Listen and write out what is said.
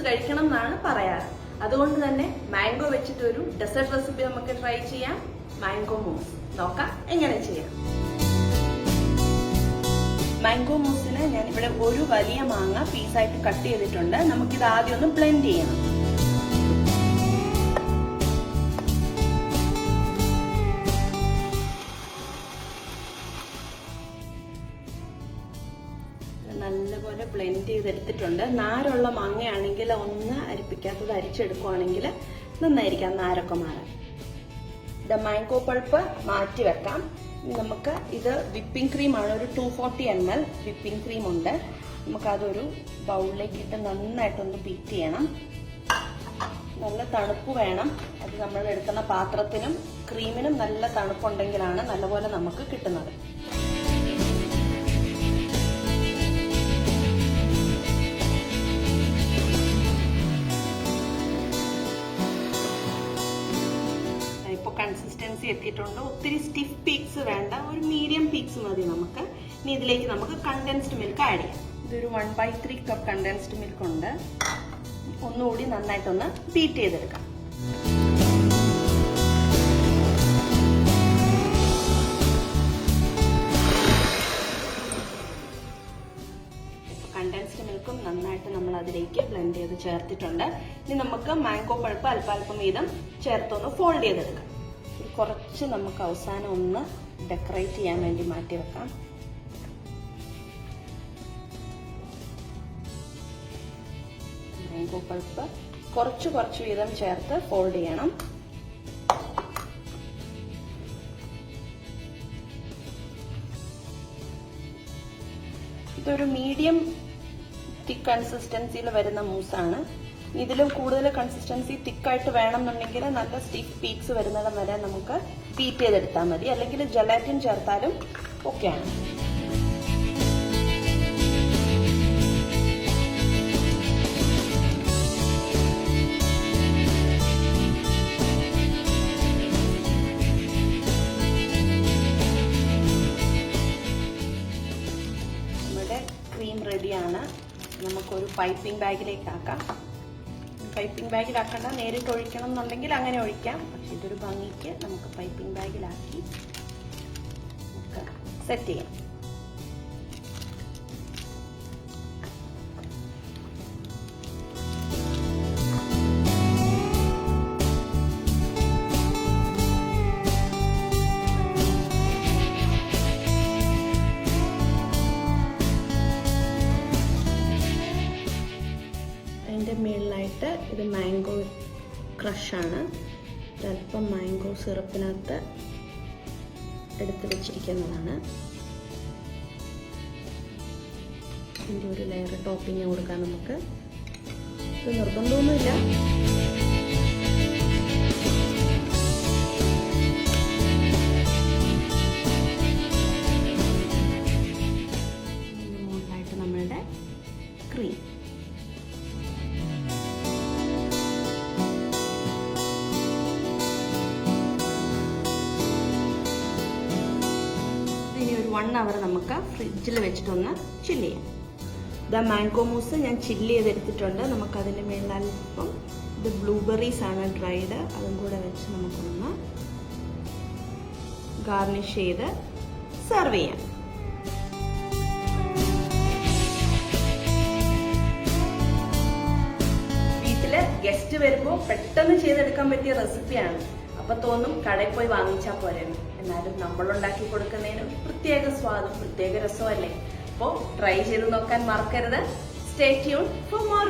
കഴിക്കണം എന്നാണ് പറയാറ്. അതുകൊണ്ട് തന്നെ മാംഗോ വെച്ചിട്ടൊരു ഡെസേർട്ട് റെസിപ്പി നമുക്ക് ട്രൈ ചെയ്യാം. മാംഗോ മൂസ് നോക്കാം എങ്ങനെ ചെയ്യാം. മാംഗോ മൂസിന് ഞാനിവിടെ ഒരു വലിയ മാങ്ങ പീസായിട്ട് കട്ട് ചെയ്തിട്ടുണ്ട്. നമുക്കിത് ആദ്യം ഒന്ന് ബ്ലെൻഡ് ചെയ്യണം. നല്ലപോലെ ബ്ലെൻഡ് ചെയ്തെടുത്തിട്ടുണ്ട്. നാരുള്ള മാങ്ങയാണെങ്കിൽ ഒന്ന് അരിപ്പിക്കാത്തത് അരിച്ചെടുക്കുവാണെങ്കിൽ നന്നായിരിക്കാം നാരൊക്കെ മാറാൻ. മാംഗോ പൾപ്പ് മാറ്റി വെക്കാം. നമുക്ക് ഇത് വിപ്പിംഗ് ക്രീമാണ്. ഒരു 240 ml വിപ്പിംഗ് ക്രീം ഉണ്ട്. നമുക്കതൊരു ബൗളിലേക്ക് ഇട്ട് നന്നായിട്ടൊന്ന് ബീറ്റ് ചെയ്യണം. നല്ല തണുപ്പ് വേണം. അത് നമ്മൾ എടുക്കുന്ന പാത്രത്തിനും ക്രീമിനും നല്ല തണുപ്പുണ്ടെങ്കിലാണ് നല്ലപോലെ നമുക്ക് കിട്ടുന്നത്. കൺസിസ്റ്റൻസി എത്തിയിട്ടുണ്ട്. ഒത്തിരി സ്റ്റിഫ് പീക്സ് വേണ്ട, ഒരു മീഡിയം പീക്സ് മതി നമുക്ക്. ഇനി ഇതിലേക്ക് നമുക്ക് കണ്ടൻസ്ഡ് മിൽക്ക് ആഡ് ചെയ്യാം. ഇതൊരു 1/3 കപ്പ് കണ്ടൻസ്ഡ് മിൽക്ക് ഉണ്ട്. ഒന്നുകൂടി നന്നായിട്ടൊന്ന് ബീറ്റ് ചെയ്തെടുക്കാം. കണ്ടൻസ്ഡ് മിൽക്കും നന്നായിട്ട് നമ്മൾ അതിലേക്ക് ബ്ലെൻഡ് ചെയ്ത് ചേർത്തിട്ടുണ്ട്. ഇനി നമുക്ക് മാംഗോ പൾപ്പ് അല്പാൽപ്പം വീതം ചേർത്തൊന്ന് ഫോൾഡ് ചെയ്തെടുക്കാം. കുറച്ച് നമുക്ക് അവസാനം ഒന്ന് ഡെക്കറേറ്റ് ചെയ്യാൻ വേണ്ടി മാറ്റി വെക്കാം. മാംഗോ പൾപ്പ് കുറച്ച് വീതം ചേർത്ത് ഫോൾഡ് ചെയ്യണം. ഇതൊരു മീഡിയം തിക്ക് കൺസിസ്റ്റൻസിയിൽ വരുന്ന മൂസാണ്. ഇതിലും കൂടുതൽ കൺസിസ്റ്റൻസി തിക്കായിട്ട് വേണമെന്നുണ്ടെങ്കിൽ നല്ല സ്റ്റിഫ് പീക്സ് വരുന്നിടം വരെ നമുക്ക് ബീറ്റ് ചെയ്തെടുത്താൽ മതി. അല്ലെങ്കിൽ ജലാറ്റിൻ ചേർത്താലും ഓക്കെയാണ്. നമ്മുടെ ക്രീം റെഡിയാണ്. നമുക്കൊരു പൈപ്പിംഗ് ബാഗിലേക്ക് ആക്കാം. പൈപ്പിംഗ് ബാഗിലാക്കണ്ട, നേരിട്ട് ഒഴിക്കണം എന്നുണ്ടെങ്കിൽ അങ്ങനെ ഒഴിക്കാം. പക്ഷെ ഇതൊരു ഭംഗിക്ക് നമുക്ക് പൈപ്പിംഗ് ബാഗിലാക്കി നമുക്ക് സെറ്റ് ചെയ്യാം. അതിൻ്റെ മേളിലായിട്ട് ഇത് മാംഗോ ക്രഷാണ്. ഒരല്പം മാംഗോ സിറപ്പിനകത്ത് എടുത്ത് വെച്ചിരിക്കുന്നതാണ്. ഇതിൻ്റെ ഒരു ലെയർ ടോപ്പിങ് കൊടുക്കാം നമുക്ക്. ഇത് നിർബന്ധമൊന്നുമില്ല. മുകളിലായിട്ട് നമ്മളുടെ ക്രീം. ഒരു 1 hour നമുക്ക് ഫ്രിഡ്ജിൽ വെച്ചിട്ടൊന്ന് ചില്ല് ചെയ്യാം. മാംഗോ മൂസ് ഞാൻ ചില്ല് ചെയ്തെടുത്തിട്ടുണ്ട്. നമുക്കതിൻ്റെ മേളിൽ അല്പം ഇത് ബ്ലൂബെറീസ് ആണ് ഡ്രൈഡ്, അതും കൂടെ വെച്ച് നമുക്കൊന്ന് ഗാർണിഷ് ചെയ്ത് സെർവ് ചെയ്യാം. വീട്ടില് ഗസ്റ്റ് വരുമ്പോൾ പെട്ടെന്ന് ചെയ്തെടുക്കാൻ പറ്റിയ റെസിപ്പിയാണ്. അപ്പൊ തോന്നും കടയിൽ പോയി വാങ്ങിച്ചാൽ പോലെ. എന്നാലും നമ്മളുണ്ടാക്കി കൊടുക്കുന്നതിന് പ്രത്യേക സ്വാദും പ്രത്യേക രസമല്ലേ. അപ്പോൾ ട്രൈ ചെയ്ത് നോക്കാൻ മറക്കരുത്. Stay tune for more